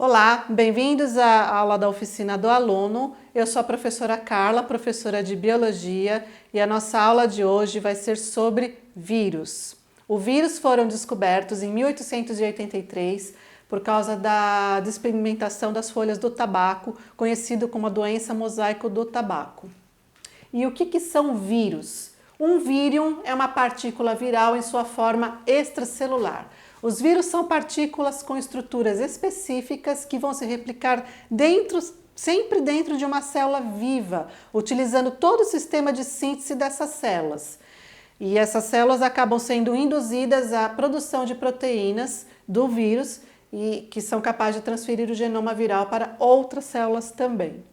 Olá, bem-vindos à aula da Oficina do Aluno. Eu sou a professora Carla, professora de Biologia, e a nossa aula de hoje vai ser sobre vírus. Os vírus foram descobertos em 1883 por causa da experimentação das folhas do tabaco, conhecido como a doença mosaico do tabaco. E o que são vírus? Um vírion é uma partícula viral em sua forma extracelular. Os vírus são partículas com estruturas específicas que vão se replicar sempre dentro de uma célula viva, utilizando todo o sistema de síntese dessas células. E essas células acabam sendo induzidas à produção de proteínas do vírus e que são capazes de transferir o genoma viral para outras células também.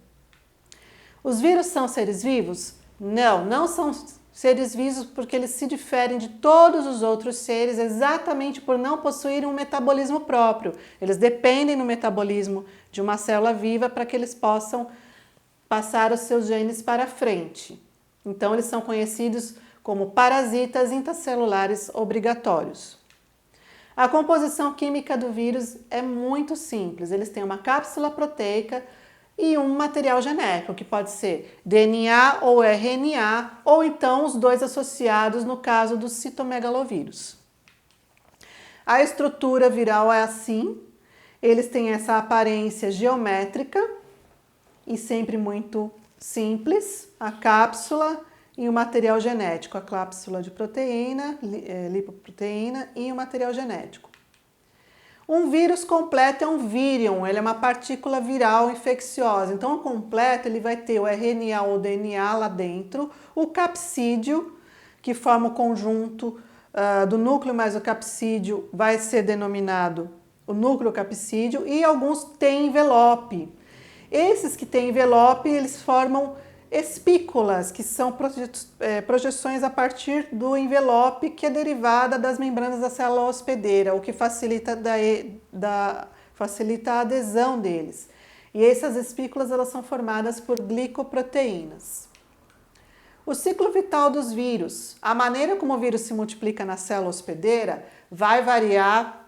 Os vírus são seres vivos? Não são seres vivos porque eles se diferem de todos os outros seres exatamente por não possuírem um metabolismo próprio. Eles dependem do metabolismo de uma célula viva para que eles possam passar os seus genes para frente. Então, eles são conhecidos como parasitas intracelulares obrigatórios. A composição química do vírus é muito simples. Eles têm uma cápsula proteica e um material genético, que pode ser DNA ou RNA, ou então os dois associados no caso do citomegalovírus. A estrutura viral é assim, eles têm essa aparência geométrica e sempre muito simples, a cápsula e o material genético, a cápsula de proteína, lipoproteína e o material genético. Um vírus completo é um vírion, ele é uma partícula viral infecciosa. Então, o completo ele vai ter o RNA ou DNA lá dentro, o capsídeo, que forma o conjunto do núcleo mais o capsídeo, vai ser denominado o núcleo capsídeo, e alguns têm envelope. Esses que têm envelope, eles formam espículas, que são projeções a partir do envelope que é derivada das membranas da célula hospedeira, o que facilita a adesão deles. E essas espículas elas são formadas por glicoproteínas. O ciclo vital dos vírus. A maneira como o vírus se multiplica na célula hospedeira vai variar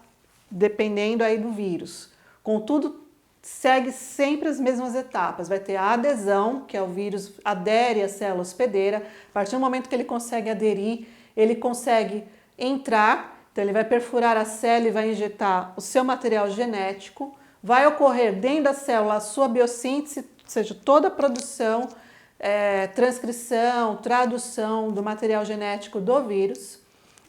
dependendo aí do vírus. Contudo, segue sempre as mesmas etapas. Vai ter a adesão, que é o vírus adere à célula hospedeira. A partir do momento que ele consegue aderir, ele consegue entrar, então ele vai perfurar a célula e vai injetar o seu material genético. Vai ocorrer dentro da célula a sua biossíntese, ou seja, toda a produção, transcrição, tradução do material genético do vírus.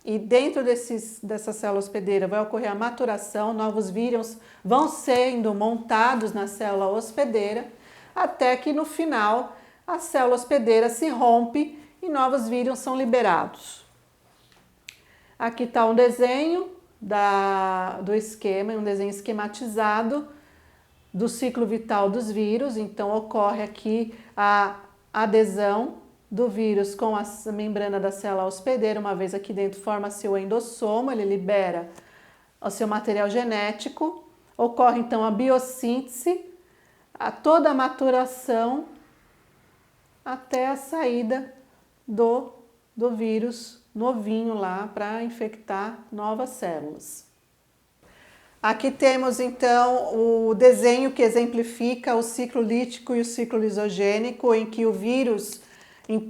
E dentro dessa célula hospedeira vai ocorrer a maturação, novos vírions vão sendo montados na célula hospedeira, até que no final a célula hospedeira se rompe e novos vírions são liberados. Aqui está um desenho do esquema, um desenho esquematizado do ciclo vital dos vírus. Então ocorre aqui a adesão do vírus com a membrana da célula hospedeira. Uma vez aqui dentro forma-se o endossomo, ele libera o seu material genético, ocorre então a biossíntese, toda a maturação até a saída do vírus novinho lá para infectar novas células. Aqui temos então o desenho que exemplifica o ciclo lítico e o ciclo lisogênico, em que o vírus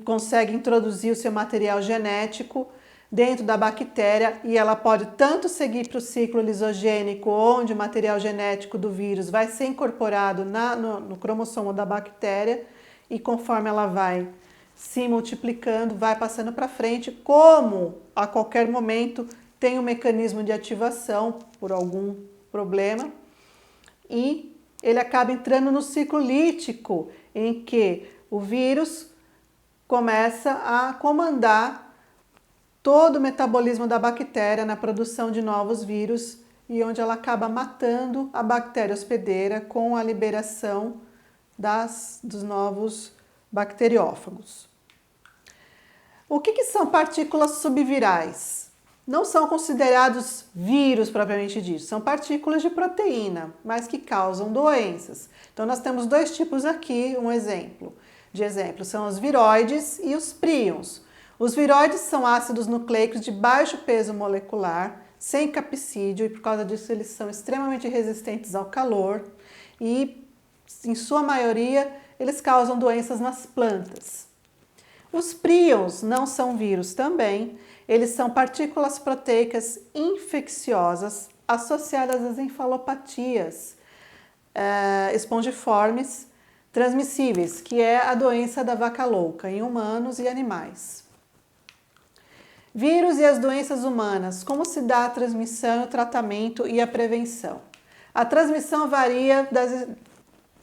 consegue introduzir o seu material genético dentro da bactéria e ela pode tanto seguir para o ciclo lisogênico, onde o material genético do vírus vai ser incorporado no cromossomo da bactéria, e conforme ela vai se multiplicando, vai passando para frente, como a qualquer momento tem um mecanismo de ativação por algum problema, e ele acaba entrando no ciclo lítico, em que o vírus começa a comandar todo o metabolismo da bactéria na produção de novos vírus, e onde ela acaba matando a bactéria hospedeira com a liberação dos novos bacteriófagos. O que são partículas subvirais? Não são considerados vírus propriamente dito, são partículas de proteína, mas que causam doenças. Então nós temos dois tipos aqui, um exemplo. São os viroides e os príons. Os viroides são ácidos nucleicos de baixo peso molecular, sem capsídeo, e por causa disso eles são extremamente resistentes ao calor e, em sua maioria, eles causam doenças nas plantas. Os prions não são vírus também, eles são partículas proteicas infecciosas associadas às encefalopatias espongiformes transmissíveis, que é a doença da vaca louca em humanos e animais. Vírus e as doenças humanas, como se dá a transmissão, o tratamento e a prevenção? A transmissão varia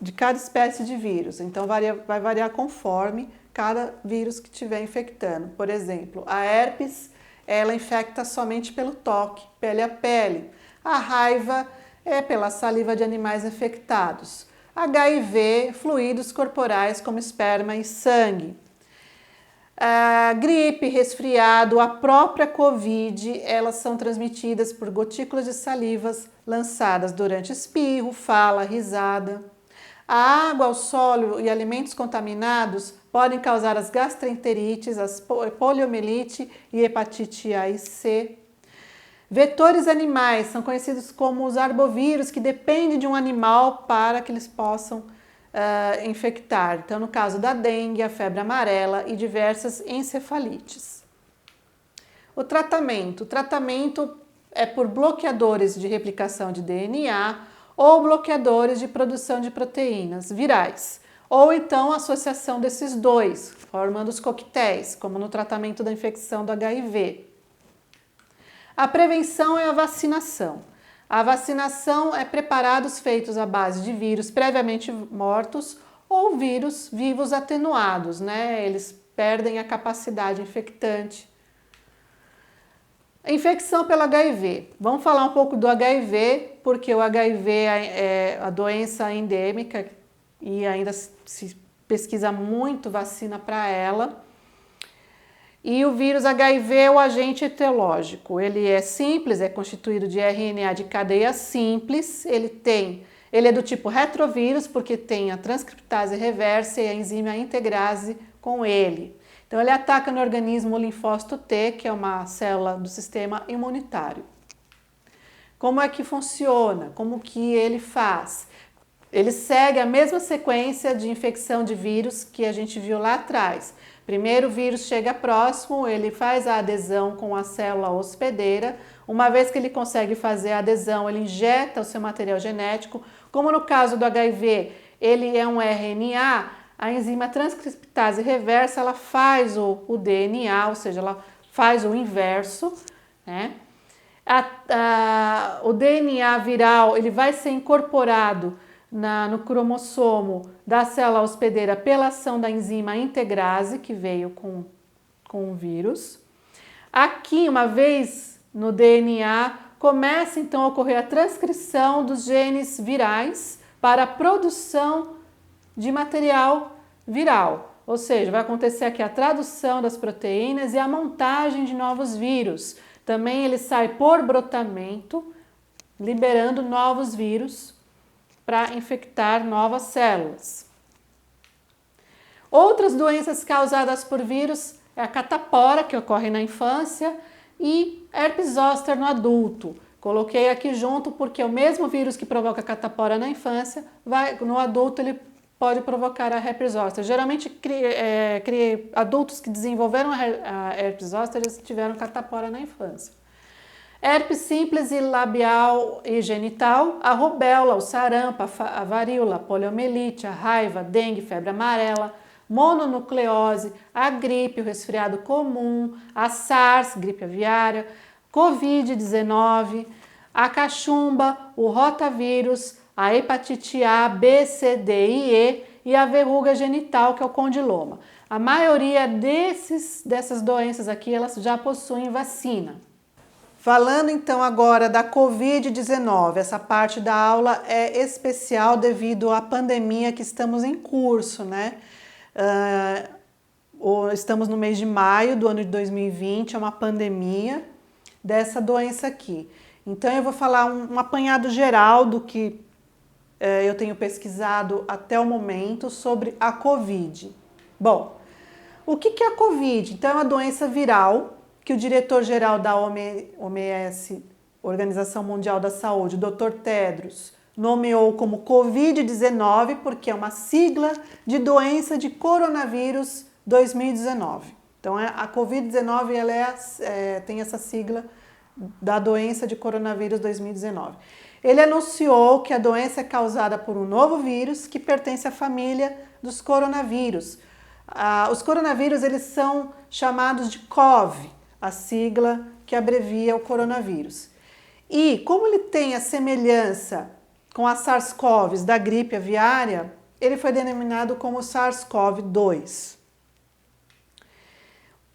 de cada espécie de vírus, então vai variar conforme cada vírus que estiver infectando. Por exemplo, a herpes, ela infecta somente pelo toque, pele a pele. A raiva é pela saliva de animais infectados. HIV, fluidos corporais como esperma e sangue. A gripe, resfriado, a própria Covid, elas são transmitidas por gotículas de salivas lançadas durante espirro, fala, risada. A água, o solo e alimentos contaminados podem causar as gastroenterites, as poliomielite e hepatite A e C. Vetores animais são conhecidos como os arbovírus, que dependem de um animal para que eles possam infectar. Então, no caso da dengue, a febre amarela e diversas encefalites. O tratamento é por bloqueadores de replicação de DNA ou bloqueadores de produção de proteínas virais, ou então associação desses dois, formando os coquetéis, como no tratamento da infecção do HIV. A prevenção é a vacinação. A vacinação é preparados feitos à base de vírus previamente mortos ou vírus vivos atenuados, né? Eles perdem a capacidade infectante. A infecção pelo HIV. Vamos falar um pouco do HIV, porque o HIV é a doença endêmica e ainda se pesquisa muito vacina para ela. E o vírus HIV é o agente etiológico. Ele é simples, é constituído de RNA de cadeia simples. Ele é do tipo retrovírus, porque tem a transcriptase reversa e a enzima integrase com ele. Então, ele ataca no organismo o linfócito T, que é uma célula do sistema imunitário. Como é que funciona? Como que ele faz? Ele segue a mesma sequência de infecção de vírus que a gente viu lá atrás. Primeiro o vírus chega próximo, ele faz a adesão com a célula hospedeira. Uma vez que ele consegue fazer a adesão, ele injeta o seu material genético. Como no caso do HIV, ele é um RNA, a enzima transcriptase reversa, ela faz o DNA, ou seja, ela faz o inverso, né? O DNA viral, ele vai ser incorporado no cromossomo da célula hospedeira pela ação da enzima integrase, que veio com o vírus. Aqui, uma vez no DNA, começa então a ocorrer a transcrição dos genes virais para a produção de material viral. Ou seja, vai acontecer aqui a tradução das proteínas e a montagem de novos vírus. Também ele sai por brotamento, liberando novos vírus para infectar novas células. Outras doenças causadas por vírus é a catapora, que ocorre na infância, e herpes zoster no adulto. Coloquei aqui junto porque o mesmo vírus que provoca catapora na infância, no adulto ele pode provocar a herpes zoster. Geralmente, adultos que desenvolveram a herpes zoster eles tiveram catapora na infância. Herpes simples e labial e genital, a rubéola, o sarampo, a varíola, a poliomielite, a raiva, dengue, febre amarela, mononucleose, a gripe, o resfriado comum, a SARS, gripe aviária, Covid-19, a cachumba, o rotavírus, a hepatite A, B, C, D e E a verruga genital, que é o condiloma. A maioria dessas doenças aqui, elas já possuem vacina. Falando então agora da Covid-19, essa parte da aula é especial devido à pandemia que estamos em curso, né? Estamos no mês de maio do ano de 2020, é uma pandemia dessa doença aqui. Então eu vou falar um apanhado geral do que eu tenho pesquisado até o momento sobre a Covid. Bom, o que é a Covid? Então é uma doença viral que o diretor-geral da OMS Organização Mundial da Saúde, o Dr. Tedros, nomeou como Covid-19 porque é uma sigla de doença de coronavírus 2019. Então, a Covid-19 tem essa sigla da doença de coronavírus 2019. Ele anunciou que a doença é causada por um novo vírus que pertence à família dos coronavírus. Os coronavírus eles são chamados de COV, a sigla que abrevia o coronavírus. E como ele tem a semelhança com a SARS-CoV da gripe aviária, ele foi denominado como SARS-CoV-2.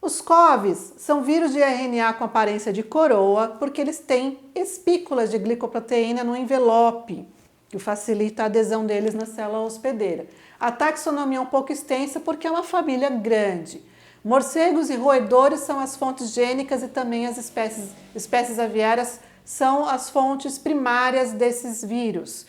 Os COVs são vírus de RNA com aparência de coroa porque eles têm espículas de glicoproteína no envelope, que facilita a adesão deles na célula hospedeira. A taxonomia é um pouco extensa porque é uma família grande. Morcegos e roedores são as fontes gênicas e também as espécies aviárias são as fontes primárias desses vírus.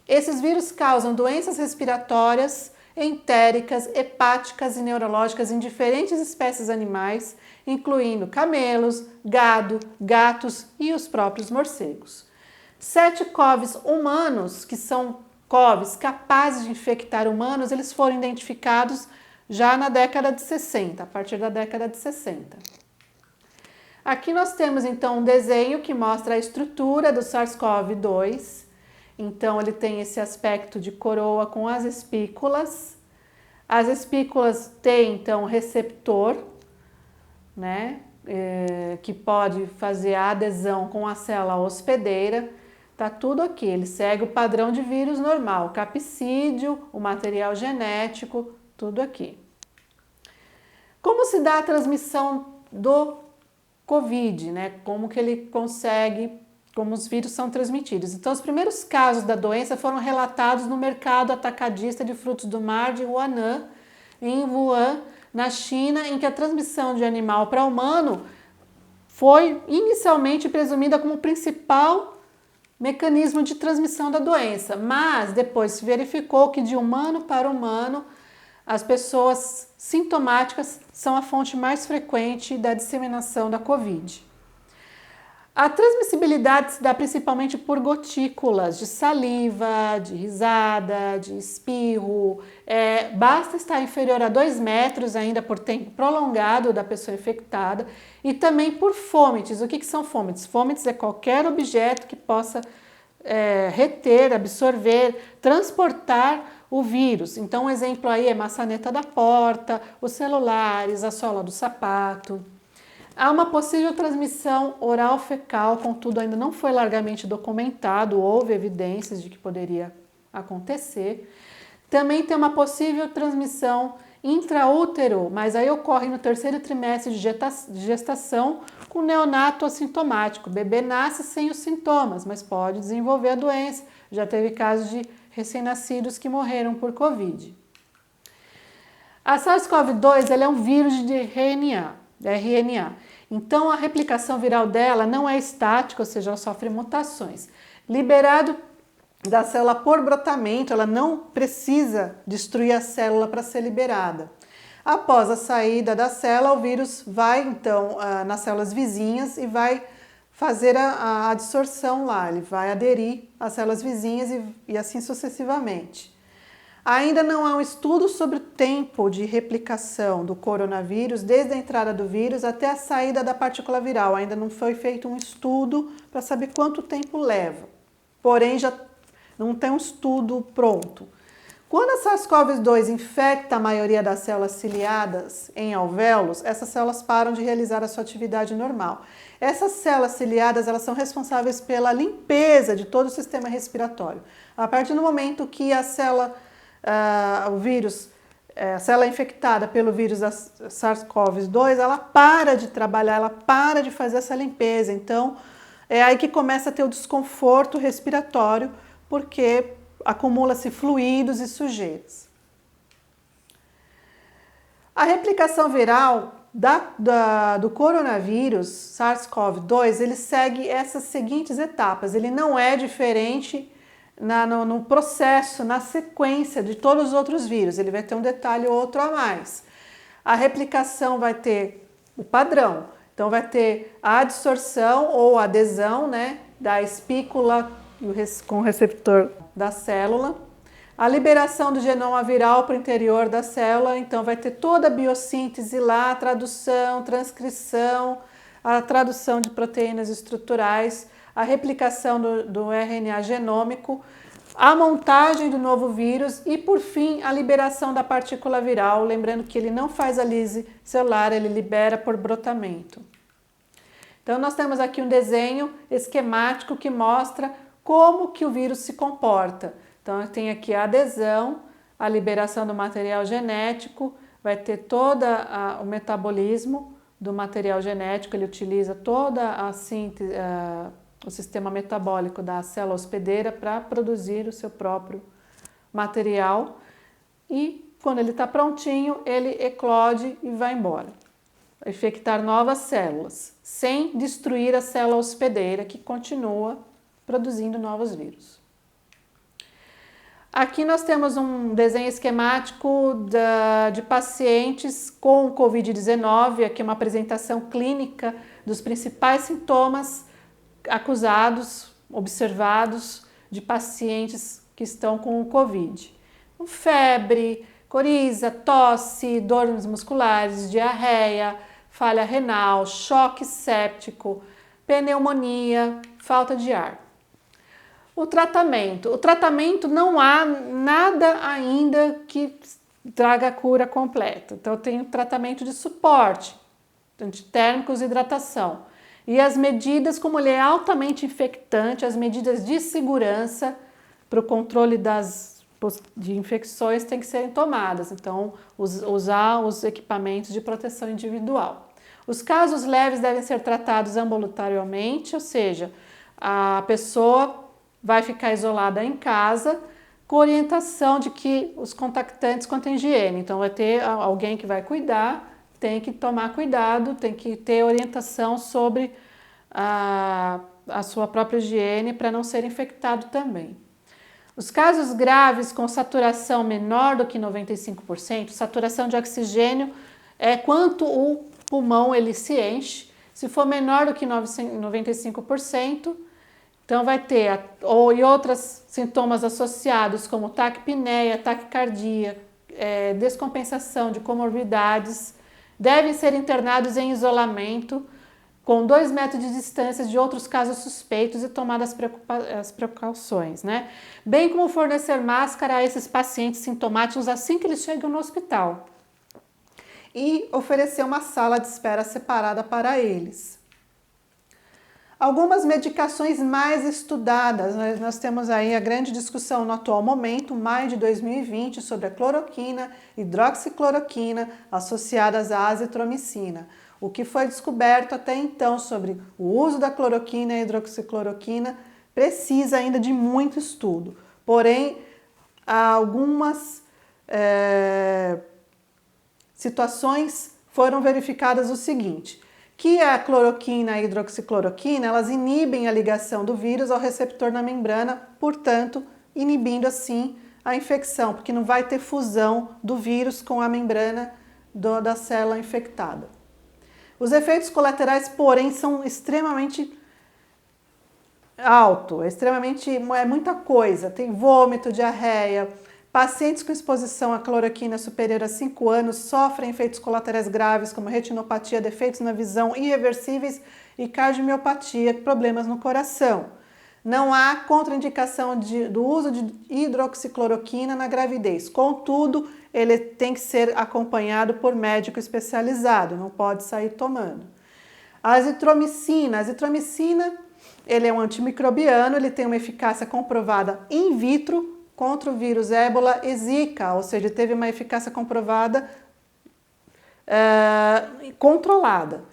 Esses vírus causam doenças respiratórias, entéricas, hepáticas e neurológicas em diferentes espécies animais, incluindo camelos, gado, gatos e os próprios morcegos. 7 COVs humanos, que são COVs capazes de infectar humanos, eles foram identificados já na década de 60, a partir da década de 60. Aqui nós temos então um desenho que mostra a estrutura do SARS-CoV-2. Então, ele tem esse aspecto de coroa com as espículas. As espículas têm, então, receptor, né, que pode fazer a adesão com a célula hospedeira. Tá tudo aqui, ele segue o padrão de vírus normal, o capsídeo, o material genético, tudo aqui. Como se dá a transmissão do Covid, né? Como que ele consegue... como os vírus são transmitidos. Então, os primeiros casos da doença foram relatados no mercado atacadista de frutos do mar de Huanan, em Wuhan, na China, em que a transmissão de animal para humano foi inicialmente presumida como o principal mecanismo de transmissão da doença, mas depois se verificou que de humano para humano as pessoas sintomáticas são a fonte mais frequente da disseminação da Covid. A transmissibilidade se dá principalmente por gotículas de saliva, de risada, de espirro. Basta estar inferior a 2 metros ainda por tempo prolongado da pessoa infectada e também por fômites. O que são fômites? Fômites é qualquer objeto que possa reter, absorver, transportar o vírus. Então, um exemplo aí é a maçaneta da porta, os celulares, a sola do sapato. Há uma possível transmissão oral-fecal, contudo ainda não foi largamente documentado, houve evidências de que poderia acontecer. Também tem uma possível transmissão intraútero, mas aí ocorre no 3º trimestre de gestação com neonato assintomático. O bebê nasce sem os sintomas, mas pode desenvolver a doença. Já teve casos de recém-nascidos que morreram por Covid. A SARS-CoV-2 ela é um vírus de RNA. Então, a replicação viral dela não é estática, ou seja, ela sofre mutações. Liberado da célula por brotamento, ela não precisa destruir a célula para ser liberada. Após a saída da célula, o vírus vai, então, nas células vizinhas e vai fazer a adsorção lá, ele vai aderir às células vizinhas e assim sucessivamente. Ainda não há um estudo sobre o tempo de replicação do coronavírus, desde a entrada do vírus até a saída da partícula viral. Ainda não foi feito um estudo para saber quanto tempo leva. Porém, já não tem um estudo pronto. Quando a SARS-CoV-2 infecta a maioria das células ciliadas em alvéolos, essas células param de realizar a sua atividade normal. Essas células ciliadas elas são responsáveis pela limpeza de todo o sistema respiratório. A partir do momento que a célula a célula infectada pelo vírus da SARS-CoV-2, ela para de trabalhar, ela para de fazer essa limpeza. Então, é aí que começa a ter o desconforto respiratório, porque acumula-se fluidos e sujeiras. A replicação viral do coronavírus SARS-CoV-2, ele segue essas seguintes etapas. Ele não é diferente no processo, na sequência de todos os outros vírus, ele vai ter um detalhe ou outro a mais. A replicação vai ter o padrão, Então vai ter a adsorção ou adesão, né, da espícula com o receptor da célula, a liberação do genoma viral para o interior da célula, então vai ter toda a biossíntese lá, a tradução, transcrição, a tradução de proteínas estruturais, a replicação do RNA genômico, a montagem do novo vírus e, por fim, a liberação da partícula viral, lembrando que ele não faz a lise celular, ele libera por brotamento. Então, nós temos aqui um desenho esquemático que mostra como que o vírus se comporta. Então, tem aqui a adesão, a liberação do material genético, vai ter todo o metabolismo do material genético, ele utiliza toda a síntese, o sistema metabólico da célula hospedeira para produzir o seu próprio material e quando ele está prontinho, ele eclode e vai embora. Infectar novas células, sem destruir a célula hospedeira que continua produzindo novos vírus. Aqui nós temos um desenho esquemático de pacientes com Covid-19, aqui uma apresentação clínica dos principais sintomas acusados, observados de pacientes que estão com o Covid. Febre, coriza, tosse, dores musculares, diarreia, falha renal, choque séptico, pneumonia, falta de ar. O tratamento não há nada ainda que traga a cura completa. Então tem o tratamento de suporte, antitérmicos e hidratação. E as medidas, como ele é altamente infectante, as medidas de segurança para o controle de infecções têm que serem tomadas. Então, usar os equipamentos de proteção individual. Os casos leves devem ser tratados ambulatorialmente, ou seja, a pessoa vai ficar isolada em casa com orientação de que os contactantes contêm higiene. Então, vai ter alguém que vai cuidar, tem que tomar cuidado, tem que ter orientação sobre a sua própria higiene para não ser infectado também. Os casos graves com saturação menor do que 95%, saturação de oxigênio é quanto o pulmão ele se enche. Se for menor do que 95%, então vai ter e outros sintomas associados como taquipneia, taquicardia, descompensação de comorbidades, devem ser internados em isolamento com 2 metros de distância de outros casos suspeitos e tomar as precauções, né? Bem como fornecer máscara a esses pacientes sintomáticos assim que eles chegam no hospital. E oferecer uma sala de espera separada para eles. Algumas medicações mais estudadas, nós temos aí a grande discussão no atual momento, maio de 2020, sobre a cloroquina, hidroxicloroquina associadas à azitromicina. O que foi descoberto até então sobre o uso da cloroquina e hidroxicloroquina precisa ainda de muito estudo. Porém, algumas situações foram verificadas o seguinte, que a cloroquina e a hidroxicloroquina, elas inibem a ligação do vírus ao receptor na membrana, portanto, inibindo assim a infecção, porque não vai ter fusão do vírus com a membrana da célula infectada. Os efeitos colaterais, porém, são extremamente altos, é muita coisa, tem vômito, diarreia. Pacientes com exposição à cloroquina superior a 5 anos sofrem efeitos colaterais graves como retinopatia, defeitos na visão irreversíveis e cardiomiopatia, problemas no coração. Não há contraindicação do uso de hidroxicloroquina na gravidez. Contudo, ele tem que ser acompanhado por médico especializado, não pode sair tomando. A azitromicina, ele é um antimicrobiano, ele tem uma eficácia comprovada in vitro contra o vírus ébola e zika, ou seja, teve uma eficácia comprovada controlada.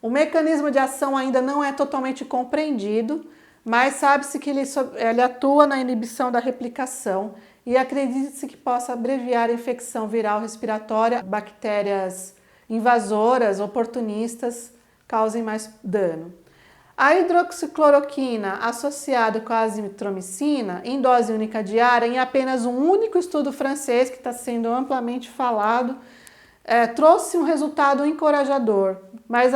O mecanismo de ação ainda não é totalmente compreendido, mas sabe-se que ele atua na inibição da replicação e acredita-se que possa abreviar a infecção viral respiratória, bactérias invasoras, oportunistas, causem mais dano. A hidroxicloroquina associada com a azitromicina em dose única diária, em apenas um único estudo francês que está sendo amplamente falado, trouxe um resultado encorajador, mas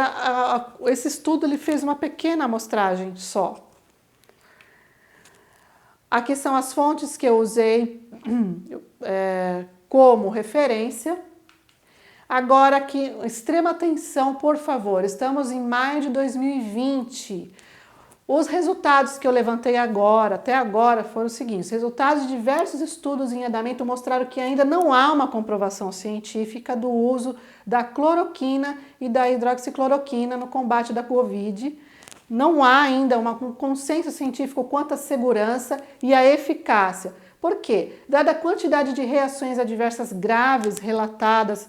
esse estudo ele fez uma pequena amostragem só. Aqui são as fontes que eu usei como referência. Agora aqui, extrema atenção, por favor, estamos em maio de 2020. Os resultados que eu levantei até agora, foram os seguintes. Resultados de diversos estudos em andamento mostraram que ainda não há uma comprovação científica do uso da cloroquina e da hidroxicloroquina no combate da Covid. Não há ainda um consenso científico quanto à segurança e à eficácia. Por quê? Dada a quantidade de reações adversas graves relatadas,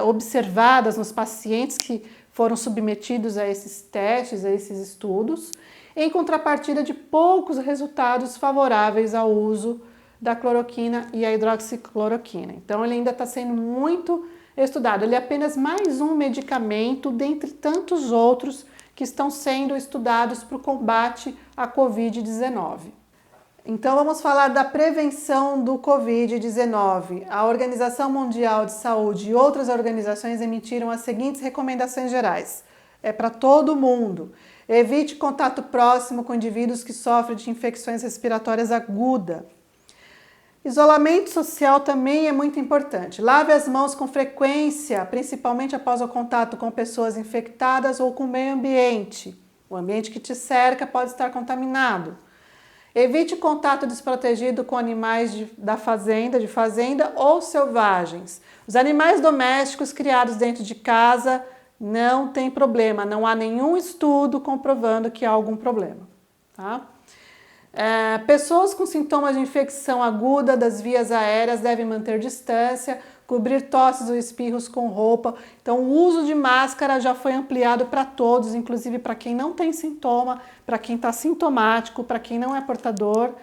observadas nos pacientes que foram submetidos a esses testes, a esses estudos, em contrapartida de poucos resultados favoráveis ao uso da cloroquina e a hidroxicloroquina. Então ele ainda está sendo muito estudado. Ele é apenas mais um medicamento dentre tantos outros que estão sendo estudados para o combate à Covid-19. Então vamos falar da prevenção do Covid-19. A Organização Mundial de Saúde e outras organizações emitiram as seguintes recomendações gerais. É para todo mundo. Evite contato próximo com indivíduos que sofrem de infecções respiratórias agudas. Isolamento social também é muito importante. Lave as mãos com frequência, principalmente após o contato com pessoas infectadas ou com o meio ambiente. O ambiente que te cerca pode estar contaminado. Evite contato desprotegido com animais de fazenda ou selvagens. Os animais domésticos criados dentro de casa não tem problema, não há nenhum estudo comprovando que há algum problema. Tá? Pessoas com sintomas de infecção aguda das vias aéreas devem manter distância, cobrir tosses ou espirros com roupa. Então, o uso de máscara já foi ampliado para todos, inclusive para quem não tem sintoma, para quem está sintomático, para quem não é portador.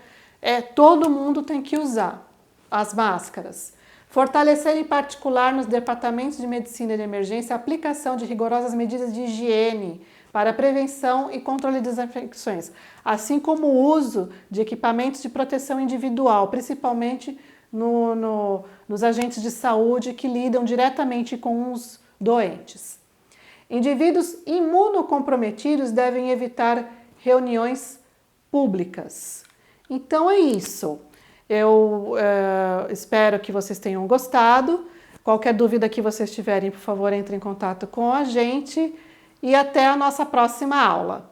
Todo mundo tem que usar as máscaras. Fortalecer em particular nos departamentos de medicina de emergência a aplicação de rigorosas medidas de higiene para prevenção e controle das infecções, assim como o uso de equipamentos de proteção individual, principalmente nos agentes de saúde que lidam diretamente com os doentes. Indivíduos imunocomprometidos devem evitar reuniões públicas. Então é isso. Eu espero que vocês tenham gostado. Qualquer dúvida que vocês tiverem, por favor, entre em contato com a gente e até a nossa próxima aula.